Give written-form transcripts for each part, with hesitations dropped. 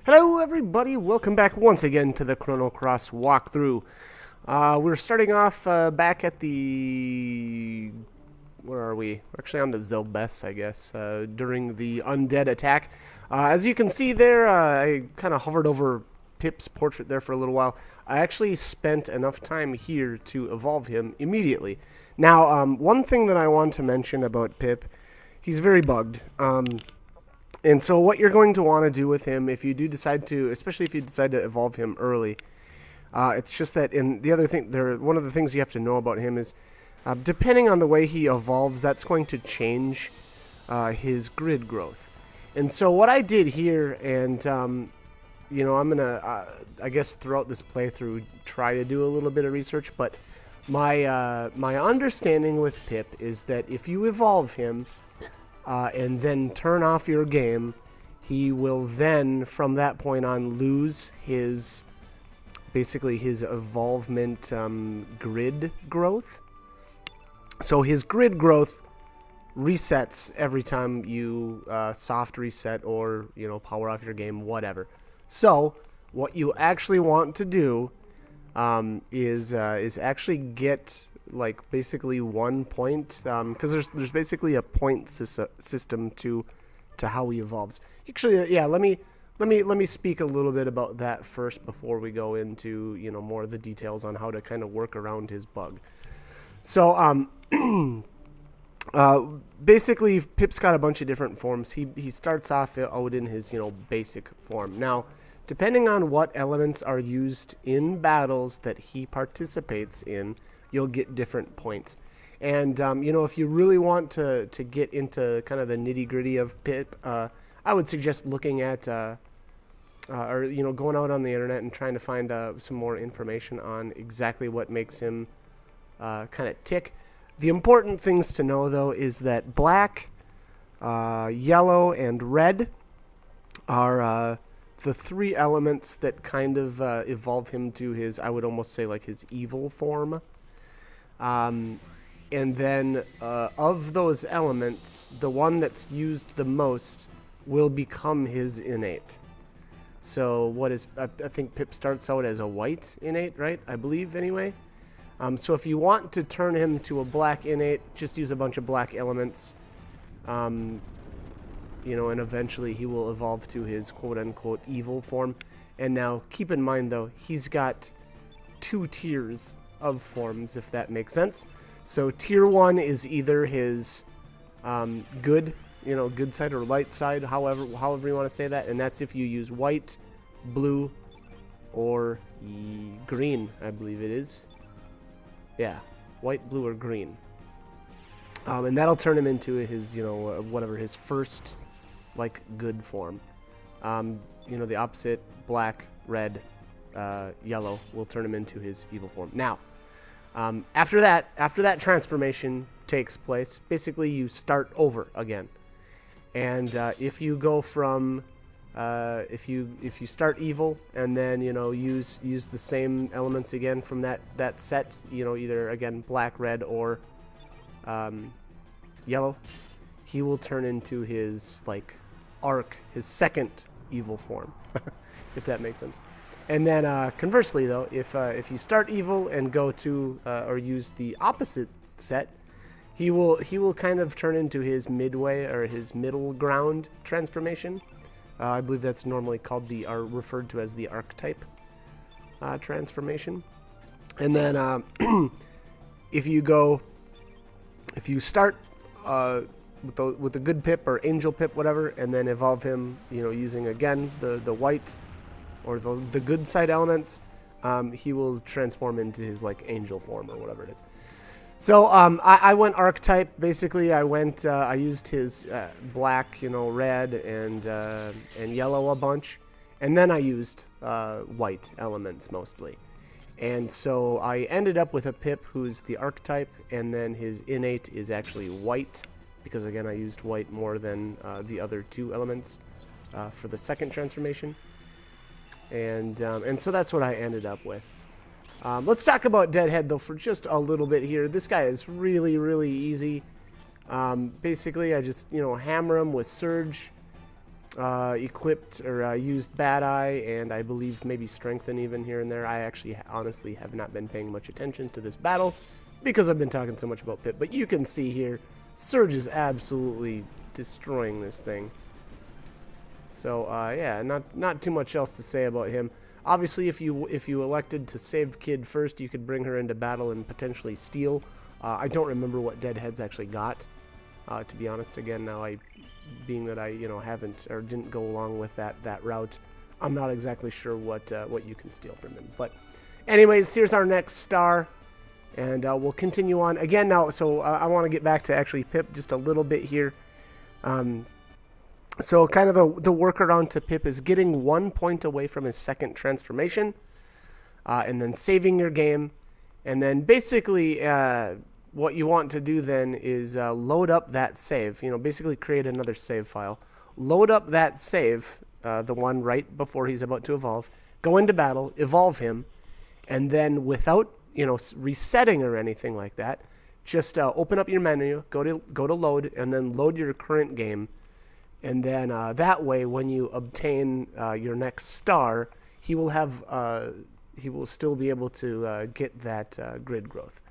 Hello everybody, welcome back once again to the Chrono Cross walkthrough. We're starting off back at the... where are we? We're actually on the Zelbes, I guess, during the undead attack. As you can see there, I kind of hovered over Pip's portrait there for a little while. I actually spent enough time here to evolve him immediately. Now, one thing that I want to mention about Pip, he's very bugged. And so what you're going to want to do with him, if you do decide to, especially if you decide to evolve him early, it's just that in the other thing, one of the things you have to know about him is, depending on the way he evolves, that's going to change his grid growth. And so what I did here, and you know, I'm gonna, I guess throughout this playthrough, try to do a little bit of research. But my my understanding with Pip is that if you evolve him, and then turn off your game, he will then, from that point on, lose his, basically his evolvement grid growth. So his grid growth resets every time you soft reset or, you know, power off your game, whatever. So what you actually want to do is actually get like basically 1 point, because there's basically a point system to how he evolves. Actually, yeah, let me speak a little bit about that first before we go into, you know, more of the details on how to kind of work around his bug. So basically Pip's got a bunch of different forms. He starts off out in his, you know, basic form. Now, depending on what elements are used in battles that he participates in, you'll get different points. And, you know, if you really want to get into kind of the nitty-gritty of Pip, I would suggest looking at, or, you know, going out on the internet and trying to find some more information on exactly what makes him kind of tick. The important things to know, though, is that black, yellow, and red are the three elements that kind of evolve him to his, I would almost say, like his evil form. And then of those elements, the one that's used the most will become his innate. So what is, I think Pip starts out as a white innate, right? I believe, anyway. So if you want to turn him to a black innate, just use a bunch of black elements. You know, and eventually he will evolve to his quote-unquote evil form. And now, keep in mind, though, he's got 2 tiers of forms, if that makes sense. So tier 1 is either his good, you know, good side or light side, however you want to say that, and that's if you use white, blue, or green, I believe it is. Yeah, white, blue, or green. And that'll turn him into his, you know, whatever, his first, like, good form. You know, the opposite, black, red, yellow, will turn him into his evil form. Now, after that transformation takes place, basically you start over again. And if you go from, if you start evil and then, you know, use the same elements again from that set, you know, either again black, red, or yellow, he will turn into his, like, his second evil form, if that makes sense. And then conversely, though, if you start evil and go to or use the opposite set, he will kind of turn into his midway or his middle ground transformation. I believe that's normally called or referred to as the archetype transformation. And then if you start with the good Pip or angel Pip, whatever, and then evolve him, you know, using again the white or the good side elements, he will transform into his, like, angel form or whatever it is. So I went archetype. Basically, I used his black, you know, red, and yellow a bunch, and then I used white elements mostly. And so I ended up with a Pip who's the archetype, and then his innate is actually white, because again I used white more than the other 2 elements for the second transformation. And so that's what I ended up with. Let's talk about Deadhead, though, for just a little bit here. This guy is really, really easy. Basically, I just, you know, hammer him with Surge. equipped or used Bad Eye, and I believe maybe Strengthen even here and there. I actually honestly have not been paying much attention to this battle because I've been talking so much about Pip. But you can see here, Surge is absolutely destroying this thing. So yeah, not too much else to say about him. Obviously, if you elected to save Kid first, you could bring her into battle and potentially steal. I don't remember what Deadhead's actually got, to be honest. Again, now being that I haven't or didn't go along with that route, I'm not exactly sure what you can steal from him. But anyways, here's our next star, and we'll continue on again now. So I want to get back to actually Pip just a little bit here. So kind of the workaround to Pip is getting 1 point away from his second transformation, and then saving your game, and then basically what you want to do then is load up that save. Basically create another save file. Load up that save, the one right before he's about to evolve. Go into battle, evolve him, and then without resetting or anything like that, just open up your menu, go to load, and then load your current game. And then that way, when you obtain your next star, he will still be able to get that grid growth.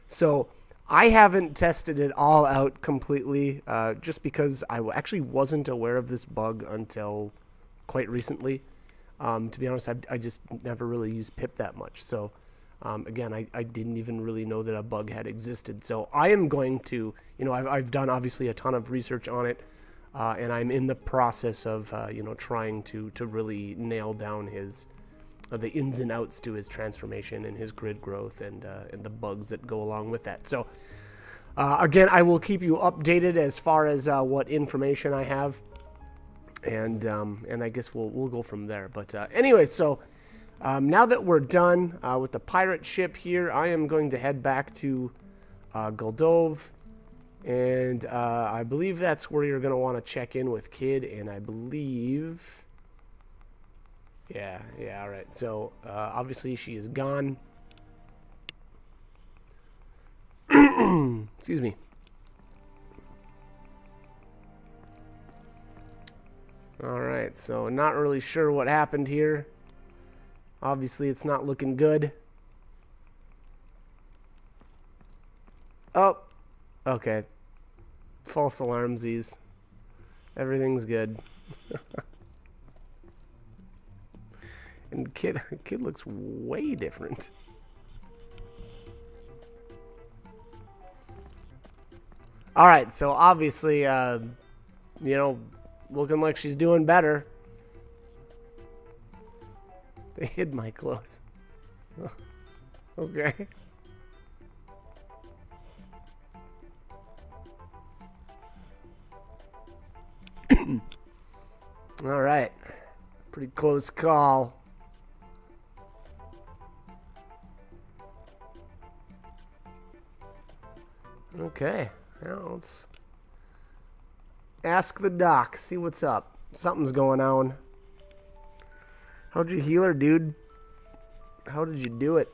So I haven't tested it all out completely, just because I actually wasn't aware of this bug until quite recently. To be honest, I just never really used Pip that much. So again, I didn't even really know that a bug had existed. So I am going to, I've done obviously a ton of research on it. And I'm in the process of, trying to really nail down the ins and outs to his transformation and his grid growth and the bugs that go along with that. So, again, I will keep you updated as far as what information I have, and I guess we'll go from there. But anyway, so now that we're done with the pirate ship here, I am going to head back to Goldove. And I believe that's where you're going to want to check in with Kid, and I believe... Yeah, all right. So, obviously she is gone. Excuse me. All right, so not really sure what happened here. Obviously, it's not looking good. Oh, okay. False alarmsies. Everything's good. And kid looks way different. All right, so obviously, looking like she's doing better. They hid my clothes. Okay. All right. Pretty close call. Okay. Well, let's ask the doc. See what's up. Something's going on. How'd you heal her, dude? How did you do it?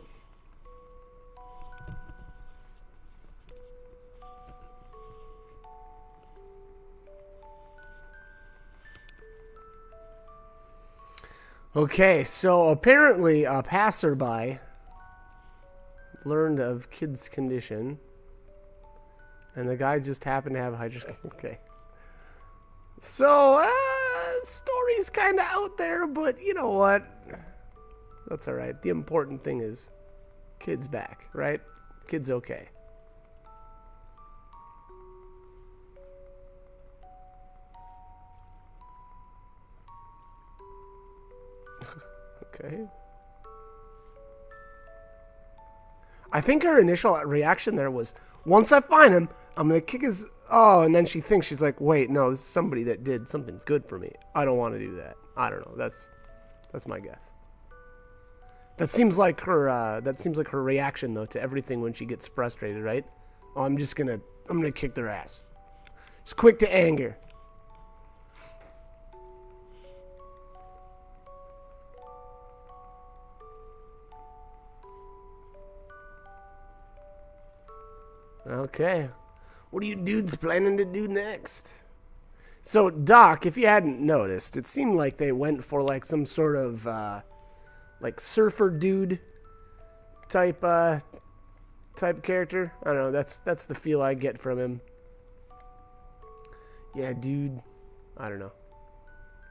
Okay, so apparently a passerby learned of Kid's condition, and the guy just happened to have Hydra. Okay. So, story's kind of out there, but you know what? That's alright. The important thing is Kid's back, right? Kid's okay. Okay. I think her initial reaction there was, once I find him, I'm going to kick his... Oh, and then she's like, wait, no, this is somebody that did something good for me. I don't want to do that. I don't know. That's my guess. That seems like her reaction, though, to everything when she gets frustrated, right? Oh, I'm going to kick their ass. Just quick to anger. Okay. What are you dudes planning to do next? So, Doc, if you hadn't noticed, it seemed like they went for like some sort of like surfer dude type character. I don't know. That's the feel I get from him. Yeah, dude. I don't know.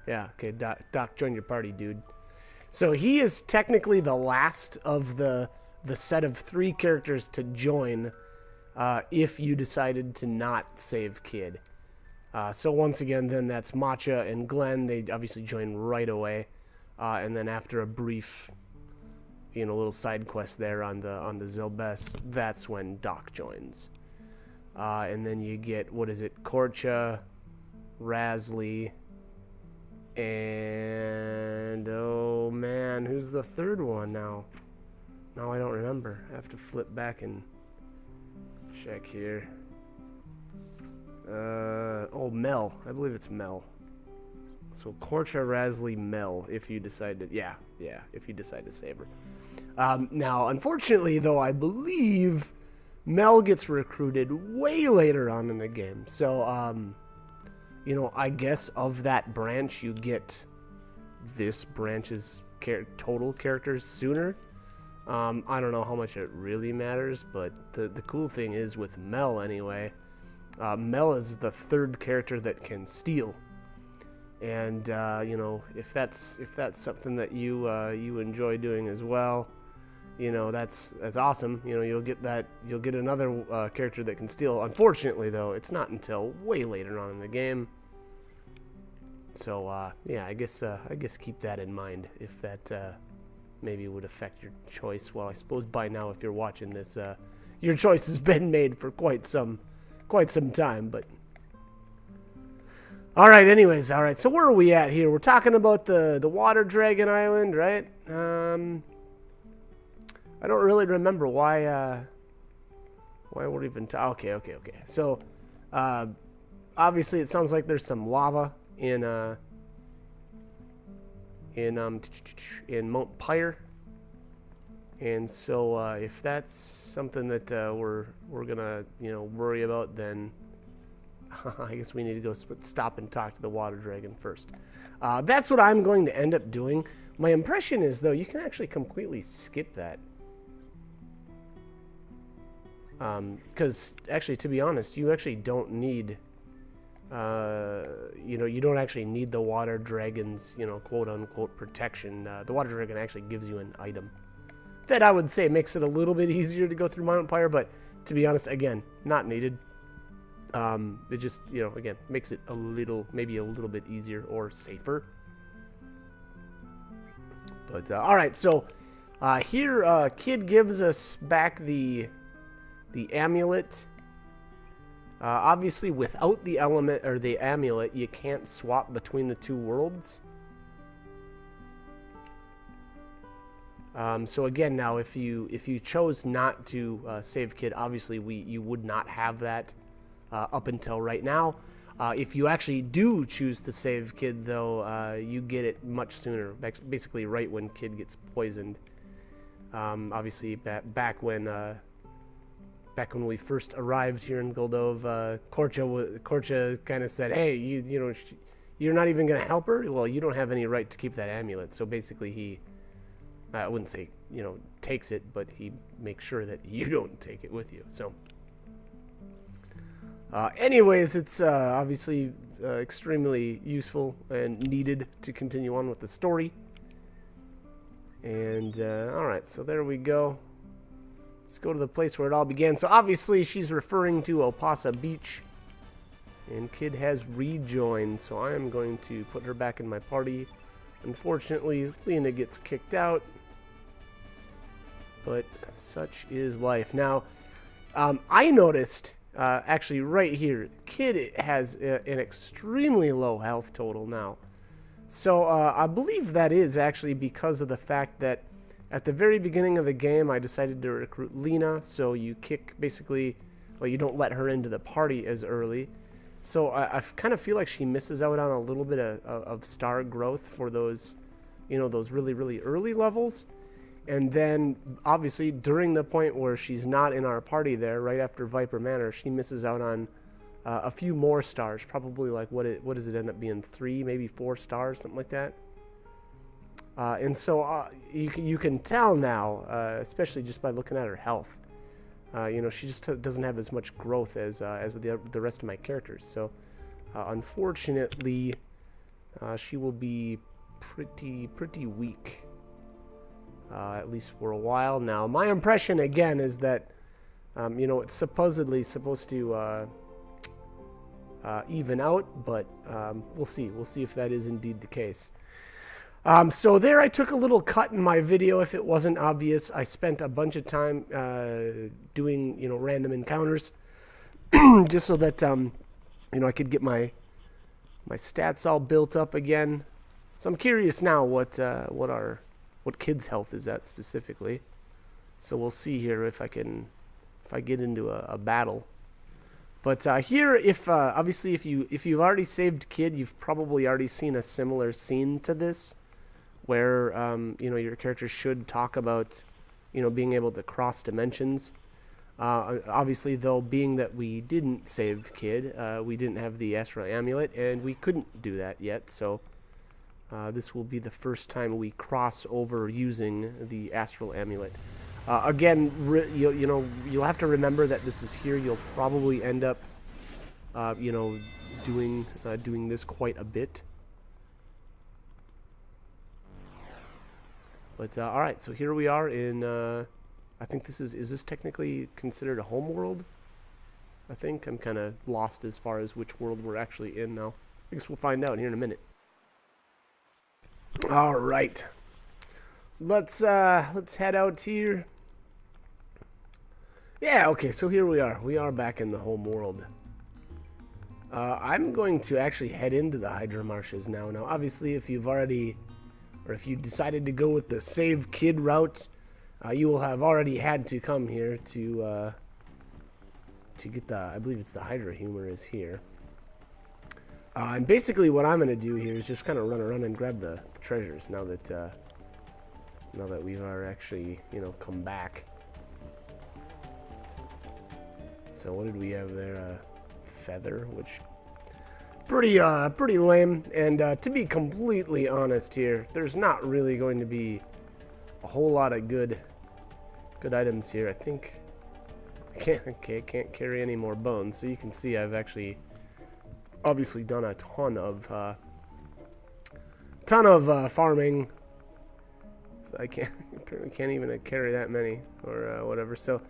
Yeah, okay, Doc, join your party, dude. So he is technically the last of the set of 3 characters to join if you decided to not save Kid. So once again, then that's Matcha and Glenn. They obviously join right away, and then after a brief, little side quest there on the Zilbes, that's when Doc joins. And then you get, what is it, Korcha, Rasley, and oh man, who's the third one now? No, I don't remember. I have to flip back and check here. Oh, Mel. I believe it's Mel. So Korcha, Rasley, Mel, if you decide to, yeah, if you decide to save her. Now, unfortunately, though, I believe Mel gets recruited way later on in the game. So, I guess of that branch, you get this branch's total characters sooner. I don't know how much it really matters, but the cool thing is with Mel anyway, Mel is the 3rd character that can steal. And, if that's something that you enjoy doing as well, that's awesome. You'll get another character that can steal. Unfortunately, though, it's not until way later on in the game. So, yeah, I guess keep that in mind if that maybe would affect your choice. Well, I suppose by now, if you're watching this, your choice has been made for quite some time, but all right. Anyways, all right. So where are we at here? We're talking about the Water Dragon Island, right? I don't really remember why we're even okay. So obviously it sounds like there's some lava in Mount Pyre, and so if that's something that we're gonna worry about, then I guess we need to go stop and talk to the water dragon first. That's what I'm going to end up doing. My impression is, though, you can actually completely skip that. Because actually, to be honest, you actually don't need you don't actually need the water dragon's, quote unquote protection. The water dragon actually gives you an item that I would say makes it a little bit easier to go through Mount Pyre, but to be honest, again, not needed. It just, again, makes it maybe a little bit easier or safer. But, all right, so here, Kid gives us back the amulet. Obviously, without the element or the amulet, you can't swap between the 2 worlds. So again, now if you chose not to save Kid, obviously you would not have that up until right now. If you actually do choose to save Kid, though, you get it much sooner. Basically, right when Kid gets poisoned. Obviously, back when we first arrived here in Goldove, Korcha kind of said, "Hey, you're not even gonna help her. Well, you don't have any right to keep that amulet." So basically, he, I wouldn't say takes it, but he makes sure that you don't take it with you. So, anyways, it's obviously extremely useful and needed to continue on with the story. And all right, so there we go. Let's go to the place where it all began. So obviously she's referring to Opossum Beach. And Kid has rejoined, so I am going to put her back in my party. Unfortunately, Lena gets kicked out. But such is life. Now, I noticed, actually right here, Kid has an extremely low health total now. So I believe that is actually because of the fact that at the very beginning of the game, I decided to recruit Lena, so you kick, basically, well, you don't let her into the party as early. So I kind of feel like she misses out on a little bit of star growth for those, those really, really early levels. And then, obviously, during the point where she's not in our party there, right after Viper Manor, she misses out on a few more stars, probably like what does it end up being, 3, maybe 4 stars, something like that. And so you can tell now, especially just by looking at her health. You know, she just doesn't have as much growth as with the rest of my characters. So unfortunately, she will be pretty weak, at least for a while now. My impression again is that you know, it's supposedly supposed to even out, but we'll see. We'll see if that is indeed the case. So there I took a little cut in my video. If it wasn't obvious, I spent a bunch of time doing, you know, random encounters just so that, you know, I could get my stats all built up again. So I'm curious now what Kid's health is at specifically. So we'll see here if I get into a battle. But here, if obviously if you've already saved Kid, you've probably already seen a similar scene to this, where you know, your character should talk about, you know, being able to cross dimensions. Obviously, though, being that we didn't save Kid, we didn't have the Astral Amulet, and we couldn't do that yet. So this will be the first time we cross over using the Astral Amulet. Again, you know, you'll have to remember that this is here. You'll probably end up, you know, doing this quite a bit. But all right, so here we are in. I think this is this technically considered a home world? I think I'm kind of lost as far as which world we're actually in now. I guess we'll find out here in a minute. All right, let's head out here. Yeah, okay, so here we are. We are back in the home world. I'm going to actually head into the Hydra Marshes now. Now, obviously, if you've already, or if you decided to go with the save Kid route, you will have already had to come here to get the, I believe it's the Hydra humor is here. And basically what I'm going to do here is just kind of run around and grab the treasures now that we are actually, you know, come back. So what did we have there? Feather, which pretty lame. And to be completely honest here, there's not really going to be a whole lot of good items here. I think I can't carry any more bones. So you can see I've actually obviously done a ton of farming. I apparently can't even carry that many or whatever. So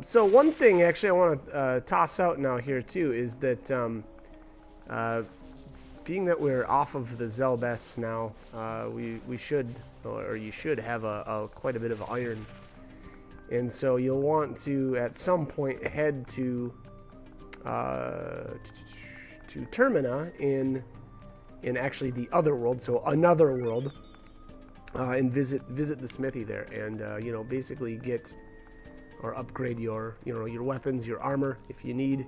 so one thing actually I want to toss out now here too is that being that we're off of the Zelbess now, we should, or you should have quite a bit of iron, and so you'll want to at some point head to Termina in actually the other world, so another world, and visit the smithy there, and you know, basically get or upgrade your your weapons, your armor if you need.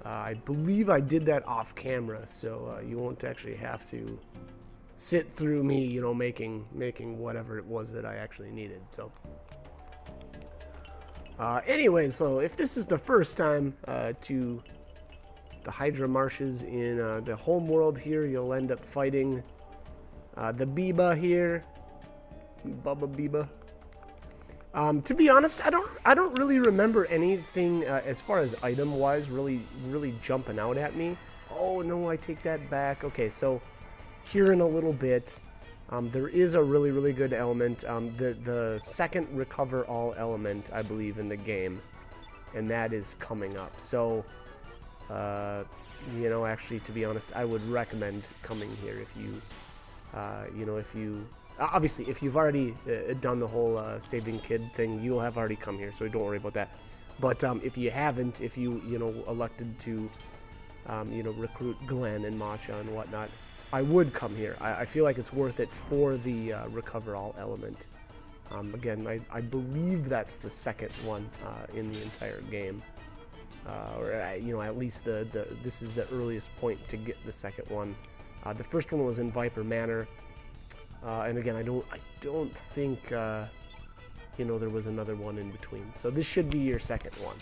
I believe I did that off camera, so you won't actually have to sit through me, you know, making whatever it was that I actually needed. So anyway, so if this is the first time to the Hydra Marshes in the home world here, you'll end up fighting the Biba here, Bubba Biba. To be honest, I don't really remember anything as far as item-wise really jumping out at me. Oh no, I take that back. Okay, so here in a little bit, there is a really good element, the second recover all element, I believe, in the game, and that is coming up. So, you know, actually, to be honest, I would recommend coming here if you, you know, if you. Obviously, if you've already done the whole saving Kid thing, you'll have already come here, so don't worry about that. But if you haven't, if you know, elected to you know, recruit Glenn and Matcha and whatnot, I would come here. I feel like it's worth it for the recover all element. Again, I believe that's the second one in the entire game, or you know, at least this is the earliest point to get the second one. The first one was in Viper Manor. And again, I don't think, you know, there was another one in between. So this should be your second one.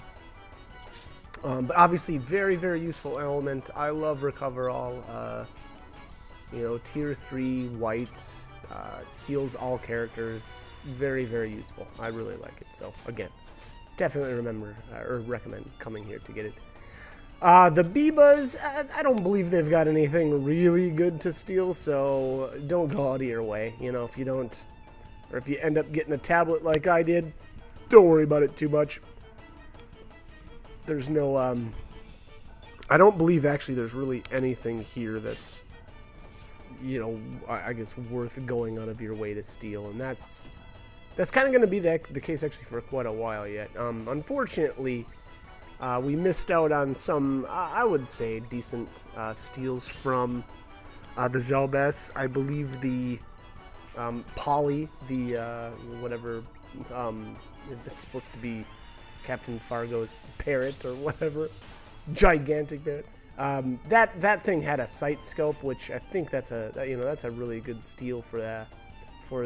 But obviously, very, very useful element. I love Recover All. You know, tier 3 white, heals all characters. Very, very useful. I really like it. So, again, definitely remember or recommend coming here to get it. The Bibas, I don't believe they've got anything really good to steal, so don't go out of your way. You know, if you don't, or if you end up getting a tablet like I did, don't worry about it too much. There's no, I don't believe actually there's really anything here that's, you know, I guess worth going out of your way to steal, and that's kind of going to be the case actually for quite a while yet. Unfortunately, we missed out on some, I would say, decent steals from the Zelbas. I believe the Polly, the whatever, that's supposed to be Captain Fargo's parrot or whatever, gigantic parrot. That thing had a sight scope, which I think that's a really good steal for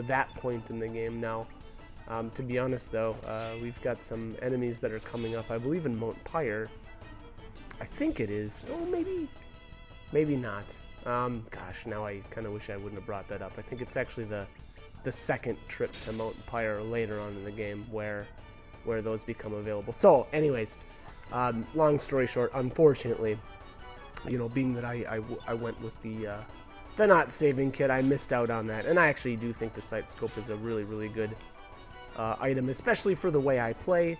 that point in the game. Now, to be honest though, we've got some enemies that are coming up. I believe in Mount Pyre. I think it is. Oh, maybe not. Gosh, now I kind of wish I wouldn't have brought that up. I think it's actually the second trip to Mount Pyre later on in the game where those become available. So, anyways, long story short, unfortunately, you know, being that I went with the not saving kit, I missed out on that. And I actually do think the sight scope is a really, really good item, especially for the way I play.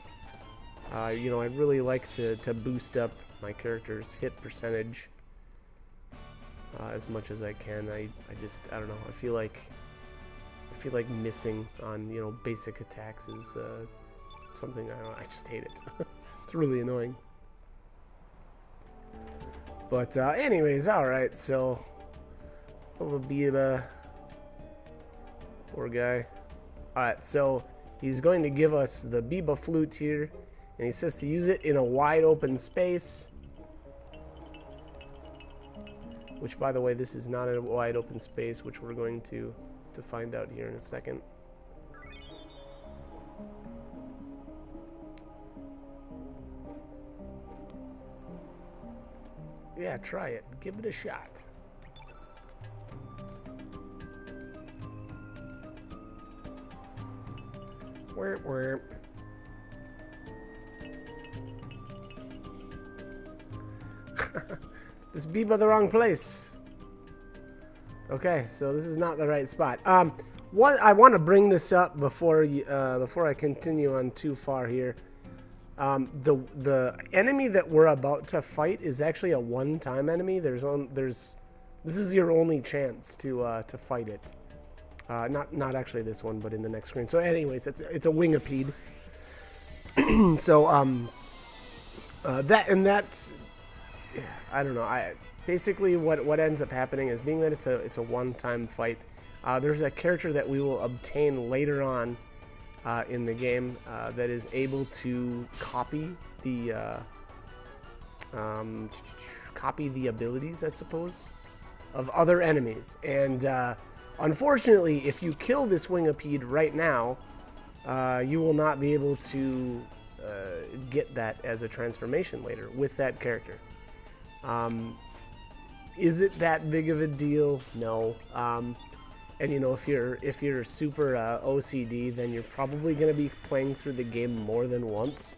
You know, I really like to boost up my character's hit percentage as much as I can. I don't know. I feel like missing on, you know, basic attacks is something I just hate it. It's really annoying. But anyways, all right. So, what would be the poor guy? All right. So he's going to give us the Biba flute here, and he says to use it in a wide open space. Which, by the way, this is not a wide open space, which we're going to find out here in a second. Yeah, try it. Give it a shot. Where? This Biba the wrong place. Okay, so this is not the right spot. I want to bring this up before I continue on too far here. The enemy that we're about to fight is actually a one-time enemy. This is your only chance to fight it. Not actually this one, but in the next screen. So, anyways, it's a wingipede. So I don't know. Basically what ends up happening is, being that it's a one-time fight, there's a character that we will obtain later on in the game that is able to copy the abilities, I suppose, of other enemies. And unfortunately, if you kill this wingipede right now, you will not be able to get that as a transformation later with that character. Is it that big of a deal? No. And you know, if you're super OCD, then you're probably going to be playing through the game more than once,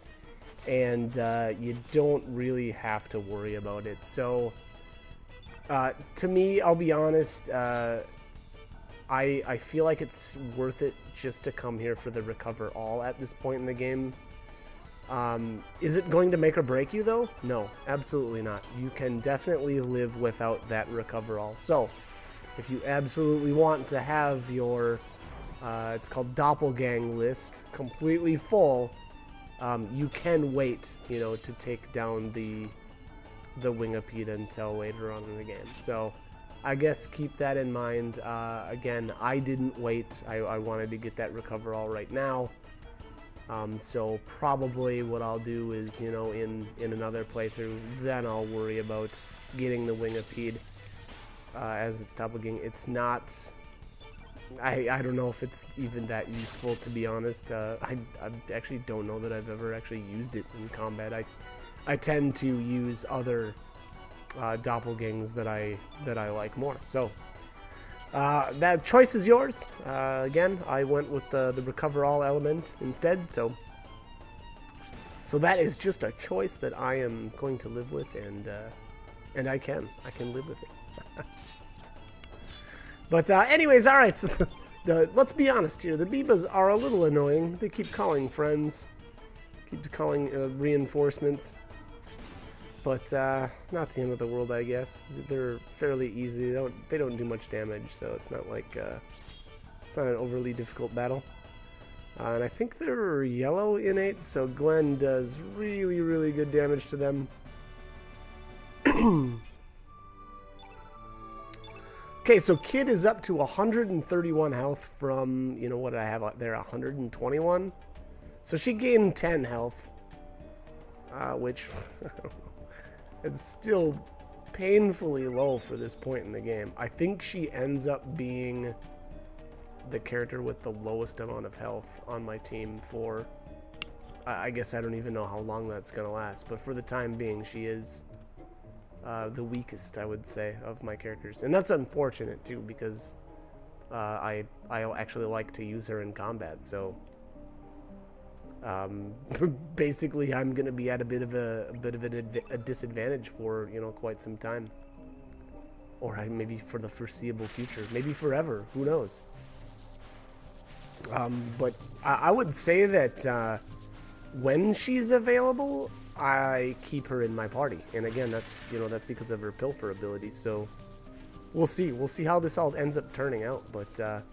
and you don't really have to worry about it. So, to me, I'll be honest, I feel like it's worth it just to come here for the Recover All at this point in the game. Is it going to make or break you, though? No, absolutely not. You can definitely live without that Recover All. So, if you absolutely want to have your, it's called Doppelgang list, completely full, you can wait, you know, to take down the wingipede until later on in the game. So, I guess keep that in mind. Again, I didn't wait. I wanted to get that Recover All right now. So probably what I'll do is, you know, in another playthrough, then I'll worry about getting the wingipede as its doppelgang. It's not, I don't know if it's even that useful, to be honest. I actually don't know that I've ever actually used it in combat. I tend to use other doppelgangs that I like more. So that choice is yours. Again, I went with the recover all element instead. So that is just a choice that I am going to live with, and I can live with it. But anyways, all right. So let's be honest here. The Bibas are a little annoying. They keep calling friends, keep calling reinforcements. But not the end of the world, I guess. They're fairly easy. They don't do much damage, so it's not like it's not an overly difficult battle. And I think they're yellow innate, so Glenn does really, really good damage to them. Okay, so Kid is up to 131 health from, you know what I have out there, 121. So she gained 10 health, which it's still painfully low for this point in the game. I think she ends up being the character with the lowest amount of health on my team for, I guess I don't even know how long that's going to last, but for the time being, she is the weakest, I would say, of my characters. And that's unfortunate, too, because I actually like to use her in combat, so basically I'm going to be at a bit of a disadvantage for, you know, quite some time. Or maybe for the foreseeable future. Maybe forever. Who knows? But I would say that when she's available, I keep her in my party. And again, that's because of her Pilfer ability. So we'll see. We'll see how this all ends up turning out. But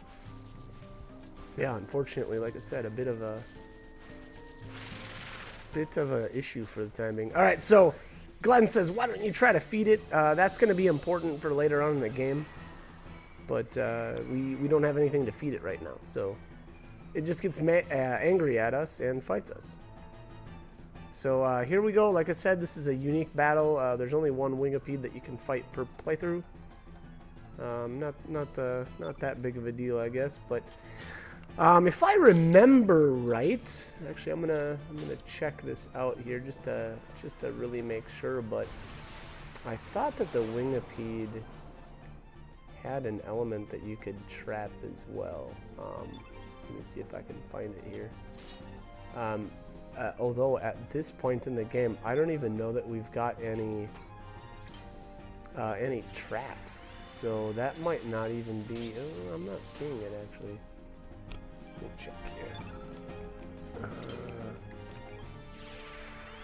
yeah, unfortunately, like I said, a bit of a issue for the time being. All right, so Glenn says, why don't you try to feed it? That's going to be important for later on in the game. But we don't have anything to feed it right now. So it just gets angry at us and fights us. So here we go. Like I said, this is a unique battle. There's only one Wingipede that you can fight per playthrough. Not that big of a deal, I guess. But if I remember right, actually, I'm gonna check this out here just to really make sure. But I thought that the Wingipede had an element that you could trap as well. Let me see if I can find it here. Although at this point in the game, I don't even know that we've got any traps, so that might not even be. Oh, I'm not seeing it actually. Let me check here.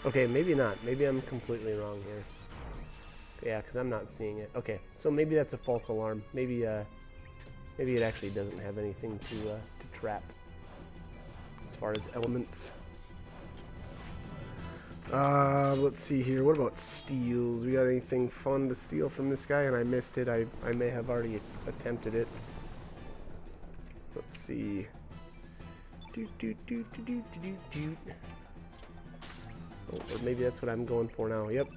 Okay, maybe not. Maybe I'm completely wrong here. Yeah, because I'm not seeing it. Okay, so maybe that's a false alarm. Maybe it actually doesn't have anything to trap as far as elements. Let's see here. What about steals? We got anything fun to steal from this guy? And I missed it. I may have already attempted it. Let's see. Oh, or maybe that's what I'm going for now. Yep.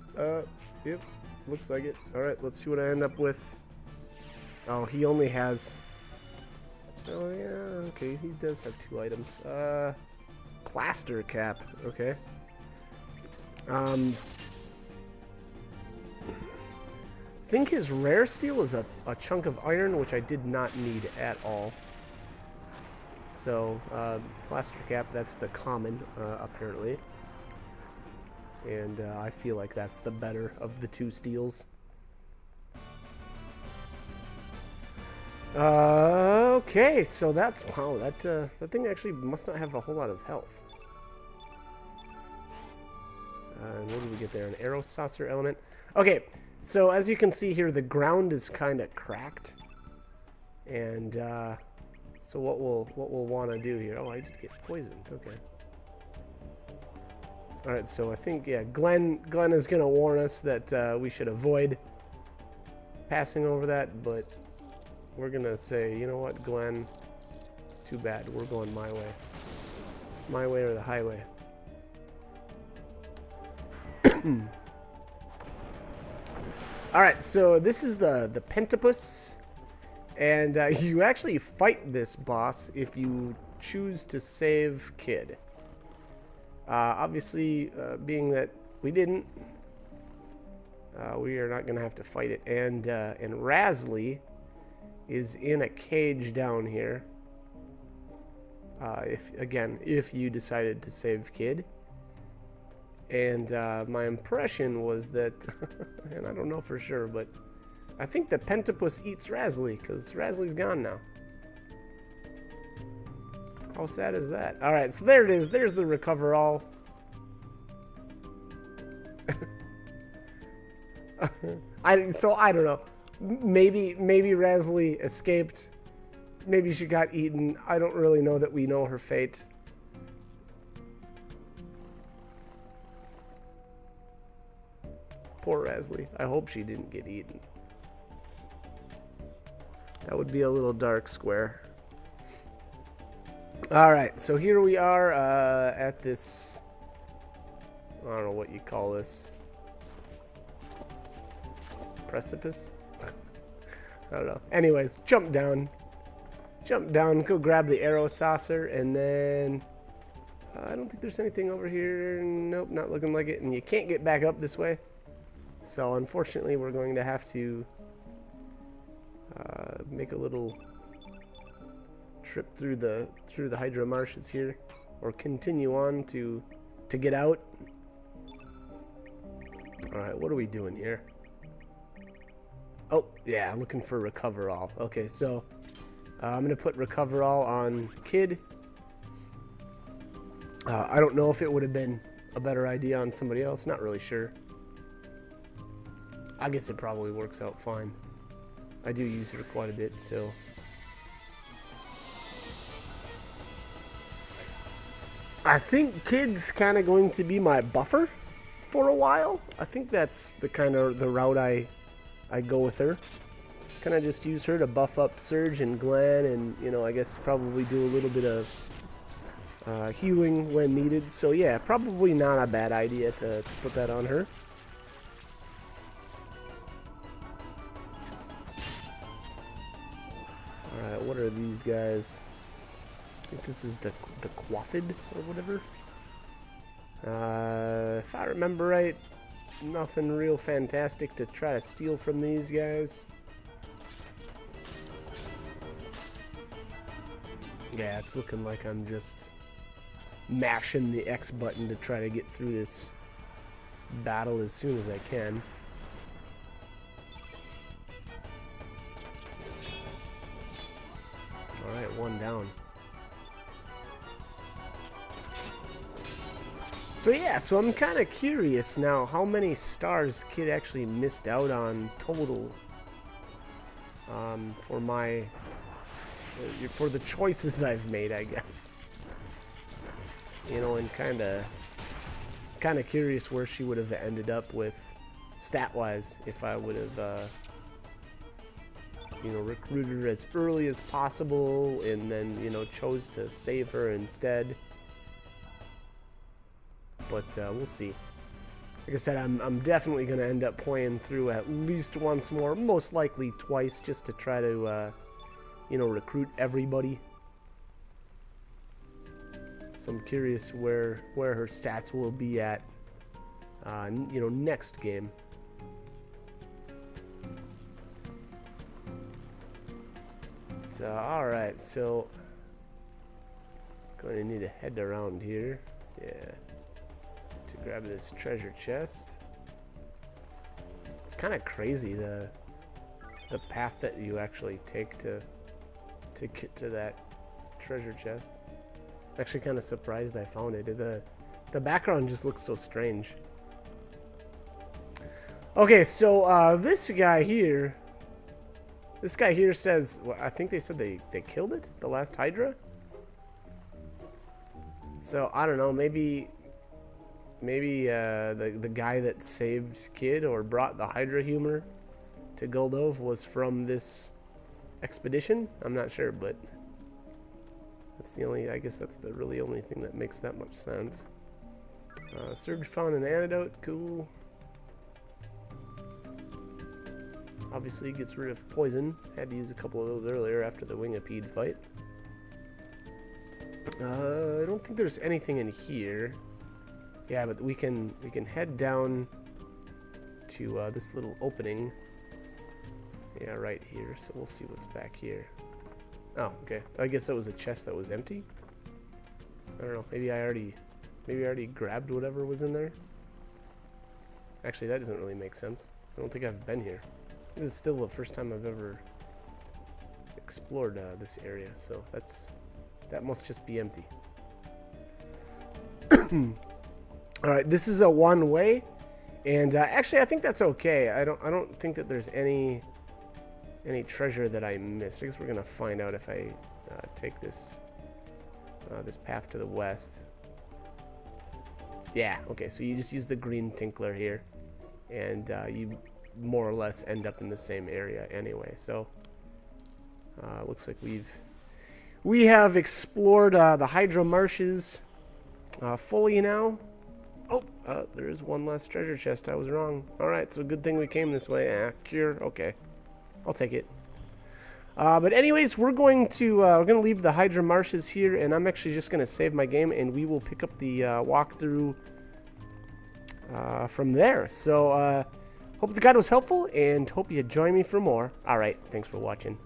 Yep. Looks like it. Alright, let's see what I end up with. Oh, he only has... Oh, yeah. Okay, he does have 2 items. Plaster cap. Okay. I think his rare steel is a chunk of iron, which I did not need at all. So, plaster cap, that's the common, apparently. And I feel like that's the better of the 2 steels. Okay, so that's... Wow, that thing actually must not have a whole lot of health. And what did we get there? An arrow saucer element. Okay, so as you can see here, the ground is kind of cracked. And so what we'll want to do here... Oh, I did get poisoned. Okay. Alright, so I think, yeah, Glenn is going to warn us that we should avoid passing over that, but we're going to say, you know what, Glenn, too bad, we're going my way. It's my way or the highway. Alright, so this is the Pentapus, and you actually fight this boss if you choose to save Kid. Obviously, being that we didn't. We are not going to have to fight it. And Rasley is in a cage down here. If you decided to save Kid. And my impression was that, and I don't know for sure, but I think the Pentapus eats Rasley, because Rasley's gone now. How sad is that? Alright, so there it is. There's the recover all. I don't know. Maybe Rasley escaped. Maybe she got eaten. I don't really know that we know her fate. Poor Rasley. I hope she didn't get eaten. That would be a little dark square. Alright, so here we are at this... I don't know what you call this. Precipice? I don't know. Anyways, jump down. Jump down, go grab the arrow saucer, and then... I don't think there's anything over here. Nope, not looking like it. And you can't get back up this way. So unfortunately, we're going to have to make a little trip through the Hydra Marshes here, or continue on to get out. All right, what are we doing here? Oh yeah, looking for recover all. Okay, so I'm gonna put recover all on Kid. I don't know if it would have been a better idea on somebody else. Not really sure. I guess it probably works out fine. I do use her quite a bit, so. I think Kid's kind of going to be my buffer for a while. I think that's the kind of the route I go with her. Kind of just use her to buff up Surge and Glenn, and you know, I guess probably do a little bit of healing when needed. So yeah, probably not a bad idea to put that on her. Alright, what are these guys? I think this is the Quaffid or whatever. If I remember right, nothing real fantastic to try to steal from these guys. Yeah, it's looking like I'm just mashing the X button to try to get through this battle as soon as I can. Alright, one down. So yeah, so I'm kind of curious now how many stars Kid actually missed out on total for the choices I've made, I guess. You know, and kind of curious where she would have ended up with stat-wise if I would have you know, recruited her as early as possible and then, you know, chose to save her instead. But we'll see. Like I said, I'm definitely going to end up playing through at least once more, most likely twice, just to try to, you know, recruit everybody. So I'm curious where her stats will be at, you know, next game. Alright, so going to need to head around here, yeah, to grab this treasure chest. It's kind of crazy the path that you actually take to get to that treasure chest. I'm actually kind of surprised I found it. The background just looks so strange. Okay, so this guy here says, well, I think they said they killed it, the last Hydra. So I don't know, maybe the guy that saved Kid or brought the Hydra humor to Guldove was from this expedition. I'm not sure, but that's the only, I guess that's the really only thing that makes that much sense. Surge found an antidote, cool. Obviously gets rid of poison. Had to use a couple of those earlier after the Wingipede fight. I don't think there's anything in here. Yeah, but we can head down to this little opening. Yeah, right here. So we'll see what's back here. Oh, okay. I guess that was a chest that was empty. I don't know. Maybe I already grabbed whatever was in there. Actually, that doesn't really make sense. I don't think I've been here. This is still the first time I've ever explored this area, so that must just be empty. All right, this is a one-way, and actually, I think that's okay. I don't think that there's any treasure that I missed. I guess we're gonna find out if I take this this path to the west. Yeah, okay. So you just use the green tinkler here, and you more or less end up in the same area anyway. So looks like we have explored the Hydra Marshes fully now. Oh, there is one last treasure chest. I was wrong. All right, so good thing we came this way. Cure. Okay, I'll take it. But anyways, we're going to leave the Hydra Marshes here, and I'm actually just gonna save my game, and we will pick up the walkthrough from there. So hope the guide was helpful, and hope you join me for more. All right, thanks for watching.